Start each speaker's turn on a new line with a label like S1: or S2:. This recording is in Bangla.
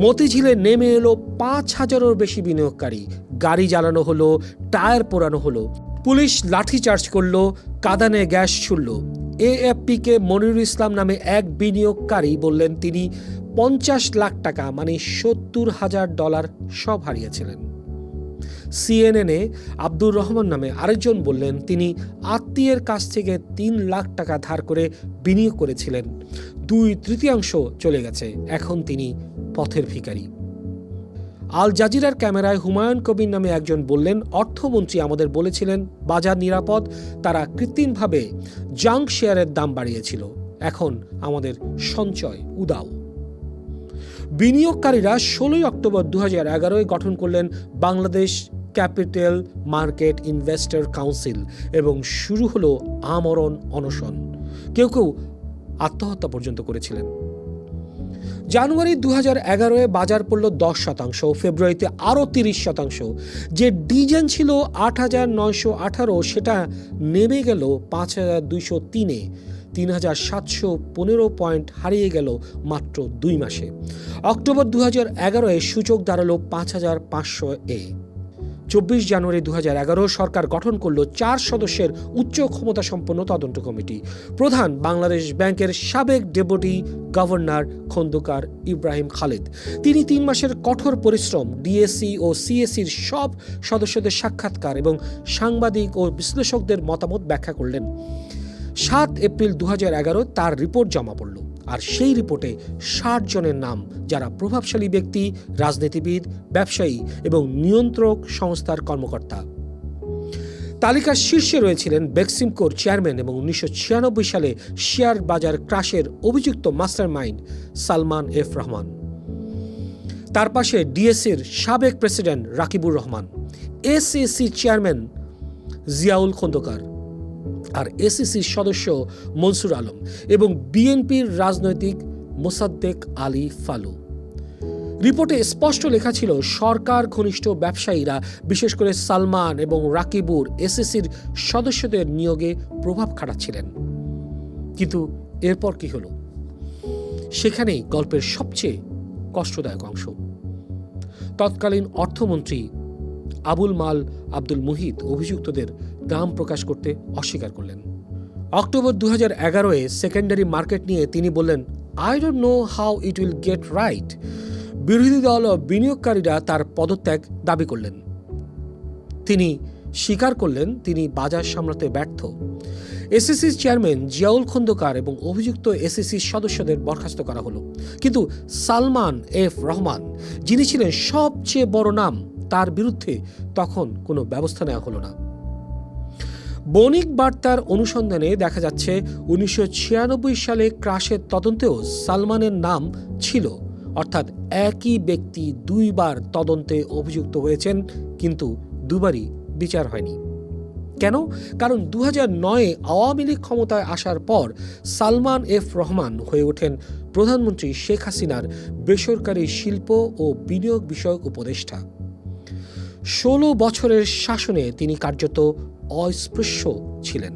S1: মতিঝিলে নেমে এলো 5,000-এরও বেশি বিনিয়োগকারী। গাড়ি জ্বালানো হলো, টায়ার পোড়ানো হলো, পুলিশ লাঠিচার্জ করলো, কাঁদানে গ্যাস ছুড়ল। এএফপিকে মনিরুল ইসলাম নামে এক বিনিয়োগকারী বললেন তিনি 50 লাখ টাকা মানে $70,000 সব হারিয়েছিলেন। সিএনএনে আব্দুর রহমান নামে আরেকজন বললেন তিনি আত্মীয়ের কাছ থেকে 3 লাখ টাকা ধার করে বিনিয়োগ করেছিলেন, 2/3 চলে গেছে, এখন তিনি পথের ভিখারি। আল জাজিরার ক্যামেরায় হুমায়ুন কবির নামে একজন বললেন অর্থমন্ত্রী আমাদের বলেছিলেন বাজার নিরাপদ, তারা কৃত্রিমভাবে জাঙ্ক শেয়ারের দাম বাড়িয়েছিল, এখন আমাদের সঞ্চয় উদাও। বিনিয়োগকারীরা 16 অক্টোবর 2011 গঠন করলেন Bangladesh capital market investor council এবং শুরু হলো আমরণ অনশন। কেউ কেউ আত্মহত্যা পর্যন্ত করেছিলেন। জানুয়ারি 2011 বাজার পড়ল 10%, ফেব্রুয়ারিতে আরও 30%। যে ডিজেন ছিল 8,918 সেটা নেমে গেল 5,203-এ, 3,715 পয়েন্ট হারিয়ে গেল মাত্র 2 মাসে। অক্টোবর 2011 সূচক দাঁড়ালো 5,500-এ। 24 জানুয়ারি 2011 সরকার গঠন করলো 4 সদস্যের উচ্চ ক্ষমতা সম্পন্ন তদন্ত কমিটি। প্রধান বাংলাদেশ ব্যাংকের সাবেক ডেপুটি গভর্নর খন্দকার ইব্রাহিম খালেদ। তিনি 3 মাসের কঠোর পরিশ্রম, ডিএসসি ও সিএসির সব সদস্যদের সাক্ষাৎকার এবং সাংবাদিক ও বিশ্লেষকদের মতামত ব্যাখ্যা করলেন। 7 এপ্রিল 2011 তার রিপোর্ট জমা পড়ল, আর সেই রিপোর্টে 60 জনের নাম যারা প্রভাবশালী ব্যক্তি, রাজনীতিবিদ, ব্যবসায়ী এবং নিয়ন্ত্রক সংস্থার কর্মকর্তা। তালিকার শীর্ষে রয়েছিলেন বেক্সিমকোর চেয়ারম্যান এবং 1996 সালে শেয়ার বাজার ক্রাশের অভিযুক্ত মাস্টারমাইন্ড সালমান এফ রহমান। তার পাশে ডিএসসির সাবেক president Rakibur Rahman, SSC chairman Ziaul Khandakar, আর এসিসির সদস্য মনসুর আলম এবং বিএনপির রাজনৈতিক মোসাদ্দেক আলী ফালু। রিপোর্টে স্পষ্ট লেখা ছিল সরকার ঘনিষ্ঠ ব্যবসায়ীরা, বিশেষ করে সালমান এবং রাকিবুর এসএসসির সদস্যদের নিয়োগে প্রভাব খাটাচ্ছিলেন। কিন্তু এরপর কি হলো? সেখানেই গল্পের সবচেয়ে কষ্টদায়ক অংশ। তৎকালীন অর্থমন্ত্রী আবুল মাল আব্দুল মুহিত অভিযুক্তদের নাম প্রকাশ করতে অস্বীকার করলেন। অক্টোবর 2011 সেকেন্ডারি মার্কেট নিয়ে তিনি বললেন, I don't know how it will get right. বিরোধী দল ও বিনিয়োগকারীরা তার পদত্যাগ দাবি করলেন। তিনি স্বীকার করলেন তিনি বাজার সামলাতে ব্যর্থ। এসএসসির চেয়ারম্যান জিয়াউল খন্দকার এবং অভিযুক্ত এসএসসির সদস্যদের বরখাস্ত করা হলো। কিন্তু সালমান এফ রহমান, যিনি ছিলেন সবচেয়ে বড় নাম, তার বিরুদ্ধে তখন কোনো ব্যবস্থা নেওয়া হলো না। বণিক বার্তার অনুসন্ধানে দেখা যাচ্ছে 1996 সালে ক্রাশের তদন্তেও সালমানের নাম ছিল, অর্থাৎ একই ব্যক্তি 2 বার তদন্তে অভিযুক্ত হয়েছেন, কিন্তু দুবারই বিচার হয়নি। কেন? কারণ 2009 আওয়ামী লীগ ক্ষমতায় আসার পর সালমান এফ রহমান হয়ে ওঠেন প্রধানমন্ত্রী শেখ হাসিনার বেসরকারি শিল্প ও বিনিয়োগ বিষয়ক উপদেষ্টা। 16 বছরের শাসনে তিনি কার্যত অস্পৃশ্য ছিলেন।